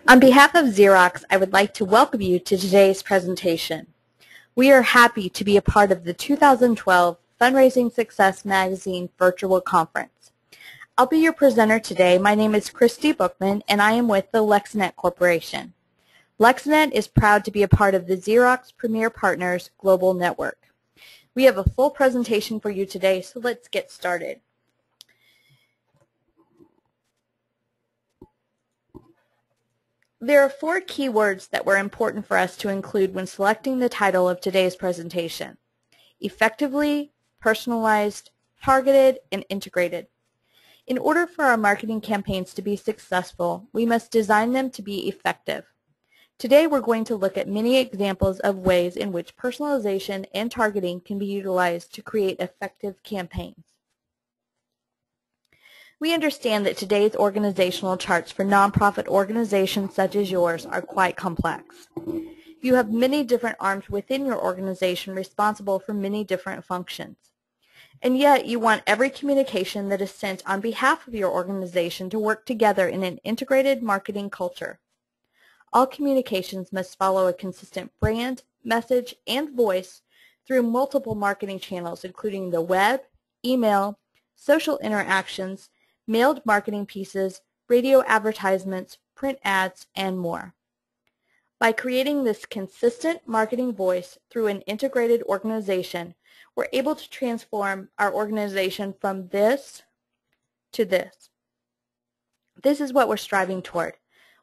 On behalf of Xerox, I would like to welcome you to today's presentation. We are happy to be a part of the 2012 Fundraising Success Magazine Virtual Conference. I'll be your presenter today. My name is Christy Bookman, and I am with the LexNet Corporation. LexNet is proud to be a part of the Xerox Premier Partners Global Network. We have a full presentation for you today, so let's get started. There are 4 key words that were important for us to include when selecting the title of today's presentation: effectively, personalized, targeted, and integrated. In order for our marketing campaigns to be successful, we must design them to be effective. Today we're going to look at many examples of ways in which personalization and targeting can be utilized to create effective campaigns. We understand that today's organizational charts for nonprofit organizations such as yours are quite complex. You have many different arms within your organization responsible for many different functions. And yet you want every communication that is sent on behalf of your organization to work together in an integrated marketing culture. All communications must follow a consistent brand, message, and voice through multiple marketing channels, including the web, email, social interactions, mailed marketing pieces, radio advertisements, print ads, and more. By creating this consistent marketing voice through an integrated organization, we're able to transform our organization from this to this. This is what we're striving toward: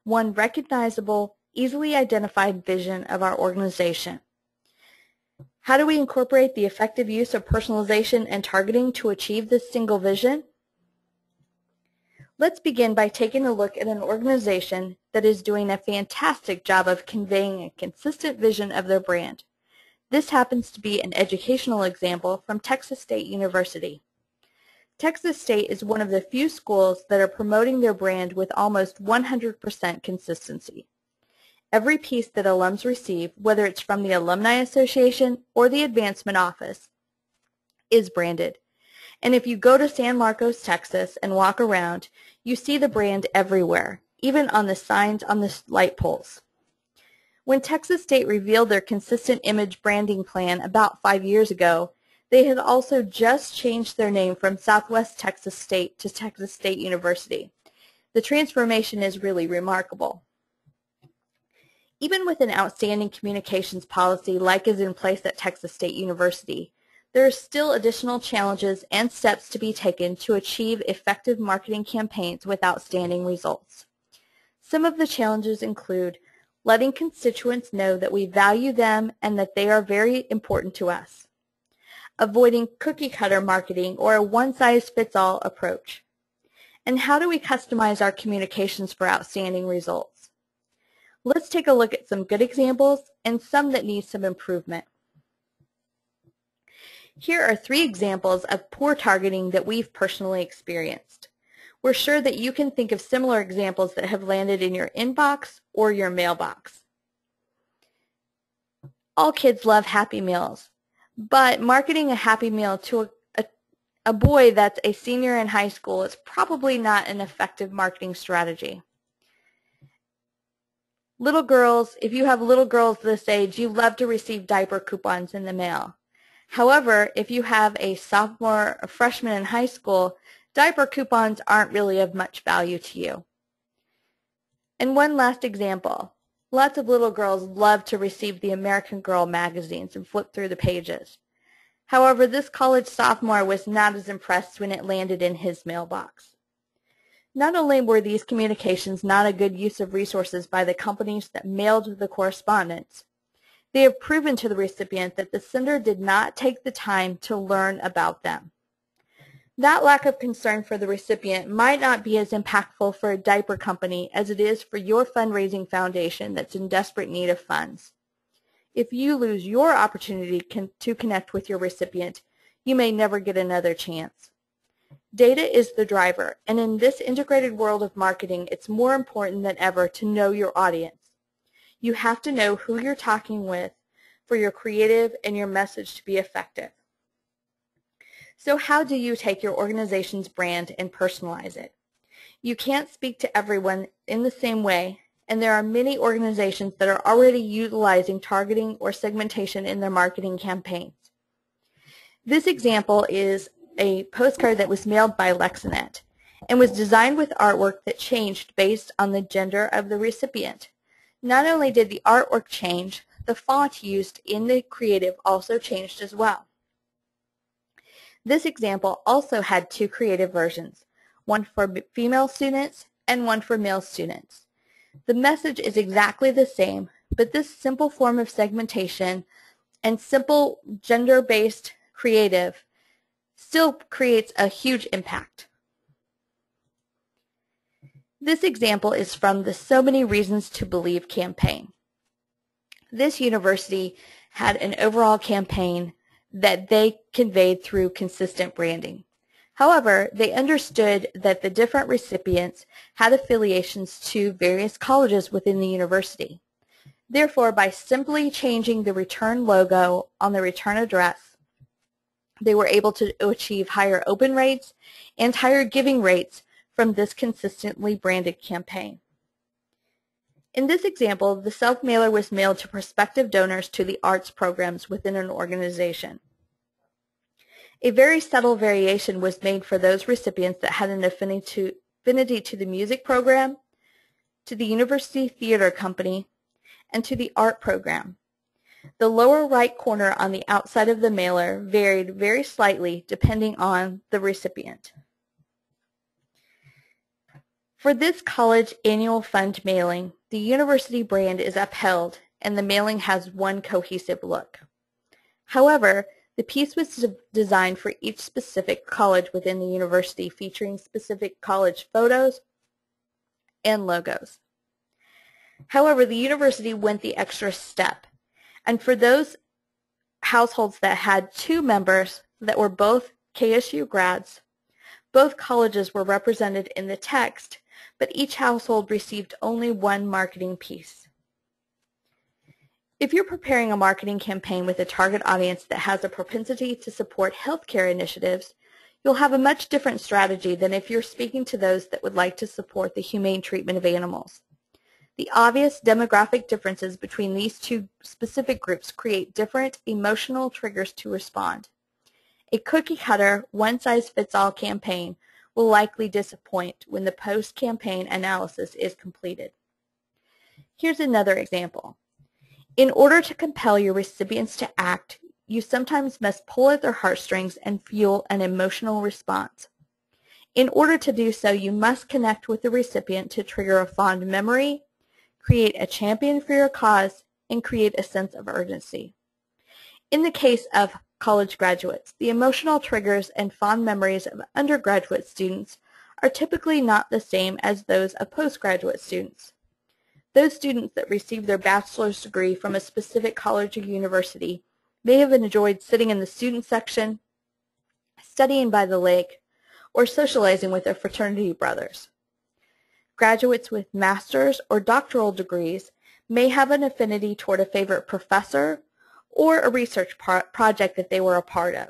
one recognizable, easily identified vision of our organization. How do we incorporate the effective use of personalization and targeting to achieve this single vision? Let's begin by taking a look at an organization that is doing a fantastic job of conveying a consistent vision of their brand. This happens to be an educational example from Texas State University. Texas State is one of the few schools that are promoting their brand with almost 100% consistency. Every piece that alums receive, whether it's from the Alumni Association or the Advancement Office, is branded. And if you go to San Marcos, Texas, and walk around, you see the brand everywhere, even on the signs on the light poles. When Texas State revealed their consistent image branding plan about 5 years ago, they had also just changed their name from Southwest Texas State to Texas State University. The transformation is really remarkable. Even with an outstanding communications policy like is in place at Texas State University, there are still additional challenges and steps to be taken to achieve effective marketing campaigns with outstanding results. Some of the challenges include letting constituents know that we value them and that they are very important to us, avoiding cookie-cutter marketing or a one-size-fits-all approach, and how do we customize our communications for outstanding results? Let's take a look at some good examples and some that need some improvement. Here are 3 examples of poor targeting that we've personally experienced. We're sure that you can think of similar examples that have landed in your inbox or your mailbox. All kids love Happy Meals, but marketing a Happy Meal to a boy that's a senior in high school is probably not an effective marketing strategy. Little girls, if you have little girls this age, you love to receive diaper coupons in the mail. However, if you have a sophomore or freshman in high school, diaper coupons aren't really of much value to you. And one last example. Lots of little girls love to receive the American Girl magazines and flip through the pages. However, this college sophomore was not as impressed when it landed in his mailbox. Not only were these communications not a good use of resources by the companies that mailed the correspondence, they have proven to the recipient that the sender did not take the time to learn about them. That lack of concern for the recipient might not be as impactful for a diaper company as it is for your fundraising foundation that's in desperate need of funds. If you lose your opportunity to connect with your recipient, you may never get another chance. Data is the driver, and in this integrated world of marketing, it's more important than ever to know your audience. You have to know who you're talking with for your creative and your message to be effective. So how do you take your organization's brand and personalize it? You can't speak to everyone in the same way, and there are many organizations that are already utilizing targeting or segmentation in their marketing campaigns. This example is a postcard that was mailed by LexNet and was designed with artwork that changed based on the gender of the recipient. Not only did the artwork change, the font used in the creative also changed as well. This example also had two creative versions, one for female students and one for male students. The message is exactly the same, but this simple form of segmentation and simple gender-based creative still creates a huge impact. This example is from the So Many Reasons to Believe campaign. This university had an overall campaign that they conveyed through consistent branding. However, they understood that the different recipients had affiliations to various colleges within the university. Therefore, by simply changing the return logo on the return address, they were able to achieve higher open rates and higher giving rates from this consistently branded campaign. In this example, the self-mailer was mailed to prospective donors to the arts programs within an organization. A very subtle variation was made for those recipients that had an affinity to the music program, to the university theater company, and to the art program. The lower right corner on the outside of the mailer varied very slightly depending on the recipient. For this college annual fund mailing, the university brand is upheld and the mailing has one cohesive look. However, the piece was designed for each specific college within the university, featuring specific college photos and logos. However, the university went the extra step, and for those households that had two members that were both KSU grads, both colleges were represented in the text, but each household received only one marketing piece. If you're preparing a marketing campaign with a target audience that has a propensity to support healthcare initiatives, you'll have a much different strategy than if you're speaking to those that would like to support the humane treatment of animals. The obvious demographic differences between these two specific groups create different emotional triggers to respond. A cookie-cutter, one-size-fits-all campaign will likely disappoint when the post-campaign analysis is completed. Here's another example. In order to compel your recipients to act, you sometimes must pull at their heartstrings and fuel an emotional response. In order to do so, you must connect with the recipient to trigger a fond memory, create a champion for your cause, and create a sense of urgency. In the case of college graduates, the emotional triggers and fond memories of undergraduate students are typically not the same as those of postgraduate students. Those students that receive their bachelor's degree from a specific college or university may have enjoyed sitting in the student section, studying by the lake, or socializing with their fraternity brothers. Graduates with master's or doctoral degrees may have an affinity toward a favorite professor or a research project that they were a part of.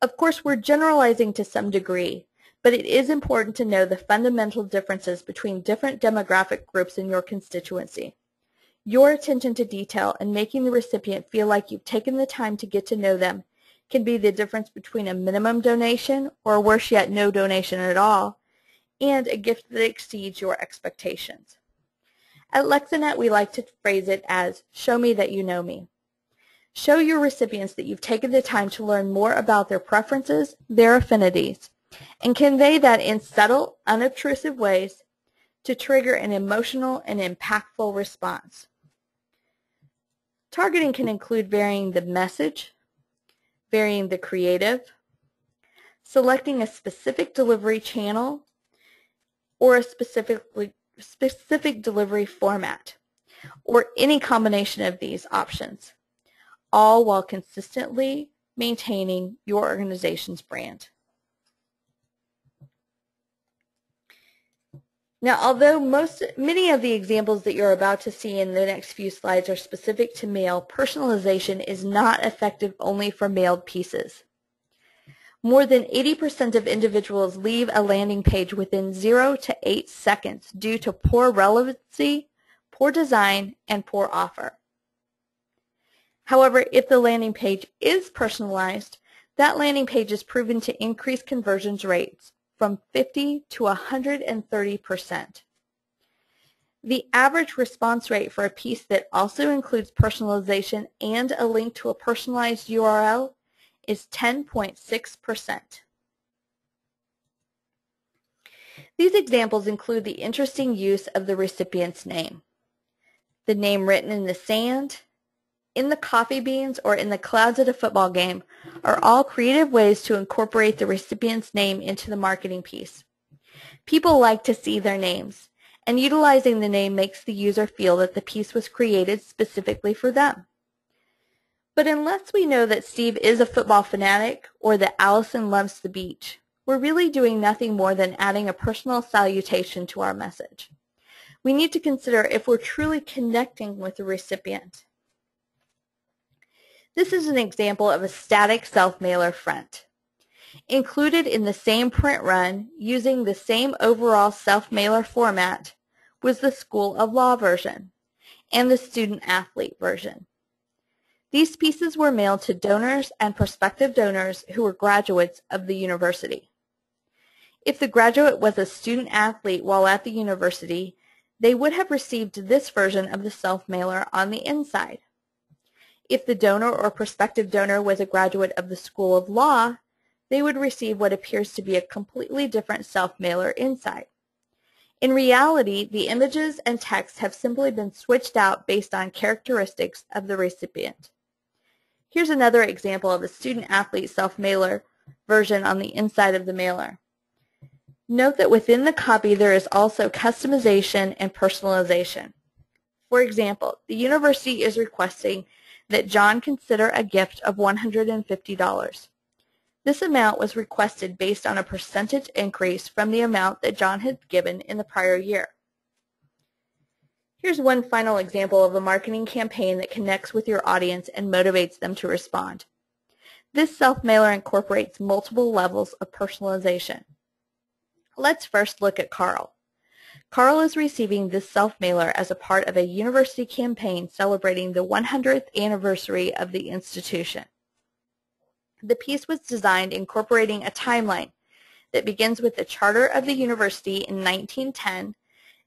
Of course, we're generalizing to some degree, but it is important to know the fundamental differences between different demographic groups in your constituency. Your attention to detail and making the recipient feel like you've taken the time to get to know them can be the difference between a minimum donation, or worse yet, no donation at all, and a gift that exceeds your expectations. At LexNet, we like to phrase it as, show me that you know me. Show your recipients that you've taken the time to learn more about their preferences, their affinities, and convey that in subtle, unobtrusive ways to trigger an emotional and impactful response. Targeting can include varying the message, varying the creative, selecting a specific delivery channel, or a specific delivery format, or any combination of these options, all while consistently maintaining your organization's brand. Now, although many of the examples that you're about to see in the next few slides are specific to mail, personalization is not effective only for mailed pieces. More than 80% of individuals leave a landing page within 0 to 8 seconds due to poor relevancy, poor design, and poor offer. However, if the landing page is personalized, that landing page is proven to increase conversion rates from 50 to 130%. The average response rate for a piece that also includes personalization and a link to a personalized URL is 10.6%. These examples include the interesting use of the recipient's name, the name written in the sand, in the coffee beans, or in the clouds at a football game are all creative ways to incorporate the recipient's name into the marketing piece. People like to see their names, and utilizing the name makes the user feel that the piece was created specifically for them. But unless we know that Steve is a football fanatic or that Allison loves the beach, we're really doing nothing more than adding a personal salutation to our message. We need to consider if we're truly connecting with the recipient. This is an example of a static self-mailer front. Included in the same print run, using the same overall self-mailer format, was the School of Law version and the student-athlete version. These pieces were mailed to donors and prospective donors who were graduates of the university. If the graduate was a student-athlete while at the university, they would have received this version of the self-mailer on the inside. If the donor or prospective donor was a graduate of the School of Law, they would receive what appears to be a completely different self-mailer inside. In reality, the images and text have simply been switched out based on characteristics of the recipient. Here's another example of a student-athlete self-mailer version on the inside of the mailer. Note that within the copy there is also customization and personalization. For example, the university is requesting that John consider a gift of $150. This amount was requested based on a percentage increase from the amount that John had given in the prior year. Here's one final example of a marketing campaign that connects with your audience and motivates them to respond. This self-mailer incorporates multiple levels of personalization. Let's first look at Carl. Carl is receiving this self-mailer as a part of a university campaign celebrating the 100th anniversary of the institution. The piece was designed incorporating a timeline that begins with the charter of the university in 1910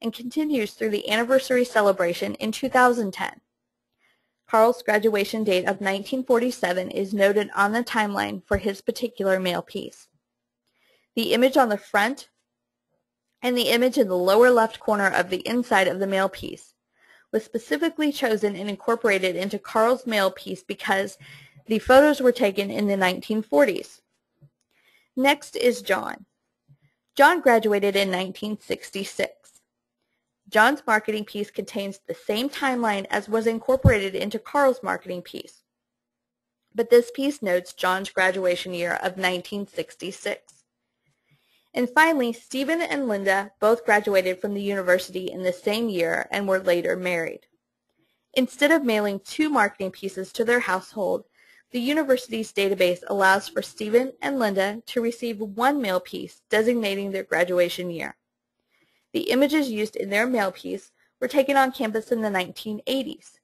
and continues through the anniversary celebration in 2010. Carl's graduation date of 1947 is noted on the timeline for his particular mail piece. The image on the front and the image in the lower left corner of the inside of the mail piece was specifically chosen and incorporated into Carl's mail piece because the photos were taken in the 1940s. Next is John. John graduated in 1966. John's marketing piece contains the same timeline as was incorporated into Carl's marketing piece, but this piece notes John's graduation year of 1966. And finally, Stephen and Linda both graduated from the university in the same year and were later married. Instead of mailing 2 marketing pieces to their household, the university's database allows for Stephen and Linda to receive 1 mail piece designating their graduation year. The images used in their mail piece were taken on campus in the 1980s.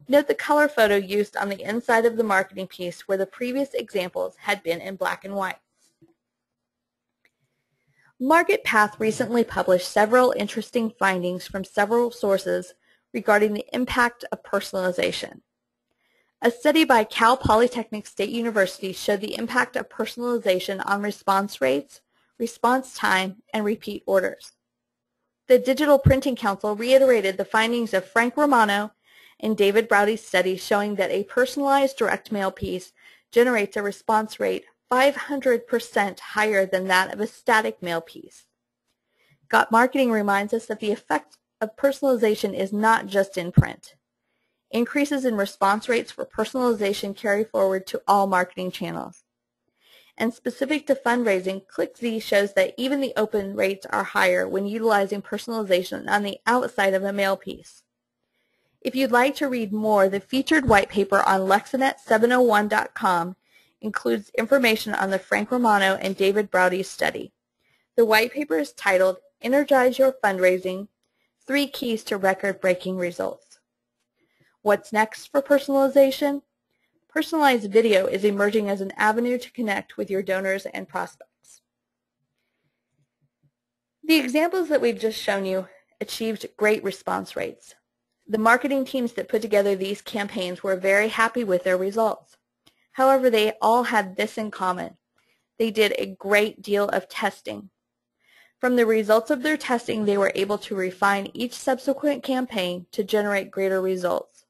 Note the color photo used on the inside of the marketing piece where the previous examples had been in black and white. MarketPath recently published several interesting findings from several sources regarding the impact of personalization. A study by Cal Polytechnic State University showed the impact of personalization on response rates, response time, and repeat orders. The Digital Printing Council reiterated the findings of Frank Romano and David Browdy's study showing that a personalized direct mail piece generates a response rate 500% higher than that of a static mail piece. Got Marketing reminds us that the effect of personalization is not just in print. Increases in response rates for personalization carry forward to all marketing channels. And specific to fundraising, ClickZ shows that even the open rates are higher when utilizing personalization on the outside of a mail piece. If you'd like to read more, the featured white paper on Lexinet701.com includes information on the Frank Romano and David Browdy's study. The white paper is titled, Energize Your Fundraising, 3 Keys to Record-Breaking Results. What's next for personalization? Personalized video is emerging as an avenue to connect with your donors and prospects. The examples that we've just shown you achieved great response rates. The marketing teams that put together these campaigns were very happy with their results. However, they all had this in common. They did a great deal of testing. From the results of their testing, they were able to refine each subsequent campaign to generate greater results.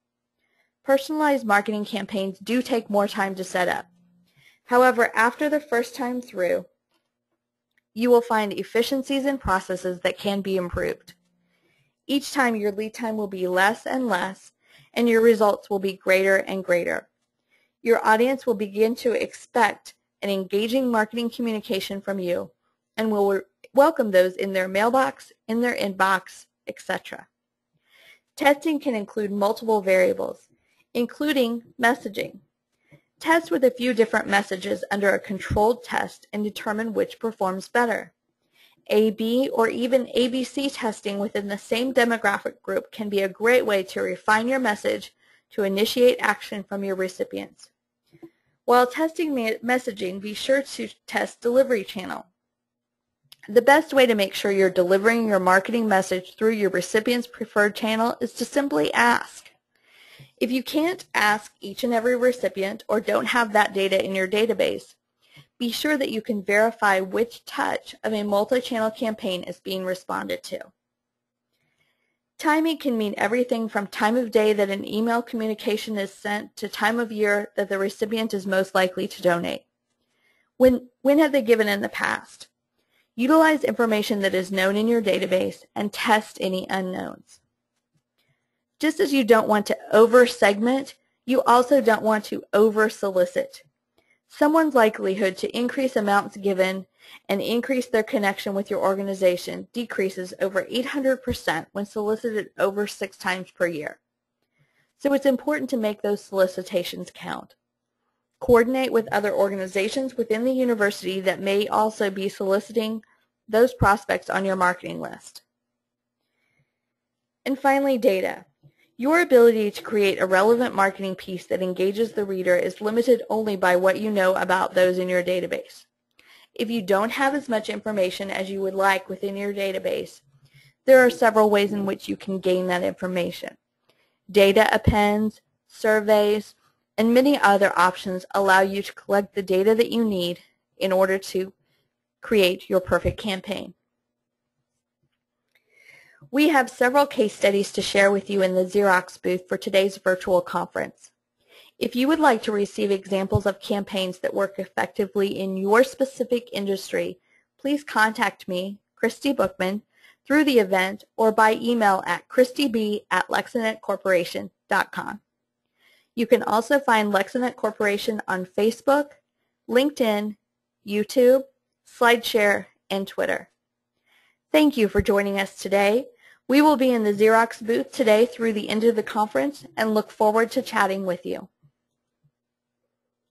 Personalized marketing campaigns do take more time to set up. However, after the first time through, you will find efficiencies in processes that can be improved. Each time your lead time will be less and less, and your results will be greater and greater. Your audience will begin to expect an engaging marketing communication from you and will welcome those in their mailbox, in their inbox, etc. Testing can include multiple variables, including messaging. Test with a few different messages under a controlled test and determine which performs better. A/B or even ABC testing within the same demographic group can be a great way to refine your message to initiate action from your recipients. While testing messaging, be sure to test delivery channel. The best way to make sure you're delivering your marketing message through your recipient's preferred channel is to simply ask. If you can't ask each and every recipient or don't have that data in your database, be sure that you can verify which touch of a multi-channel campaign is being responded to. Timing can mean everything from time of day that an email communication is sent to time of year that the recipient is most likely to donate. When have they given in the past? Utilize information that is known in your database and test any unknowns. Just as you don't want to over-segment, you also don't want to over-solicit. Someone's likelihood to increase amounts given and increase their connection with your organization decreases over 800% when solicited over 6 times per year. So it's important to make those solicitations count. Coordinate with other organizations within the university that may also be soliciting those prospects on your marketing list. And finally, data. Your ability to create a relevant marketing piece that engages the reader is limited only by what you know about those in your database. If you don't have as much information as you would like within your database, there are several ways in which you can gain that information. Data appends, surveys, and many other options allow you to collect the data that you need in order to create your perfect campaign. We have several case studies to share with you in the Xerox booth for today's virtual conference. If you would like to receive examples of campaigns that work effectively in your specific industry, please contact me, Christy Bookman, through the event or by email at christyb@lexinetcorporation.com. You can also find Lexinet Corporation on Facebook, LinkedIn, YouTube, SlideShare, and Twitter. Thank you for joining us today. We will be in the Xerox booth today through the end of the conference and look forward to chatting with you.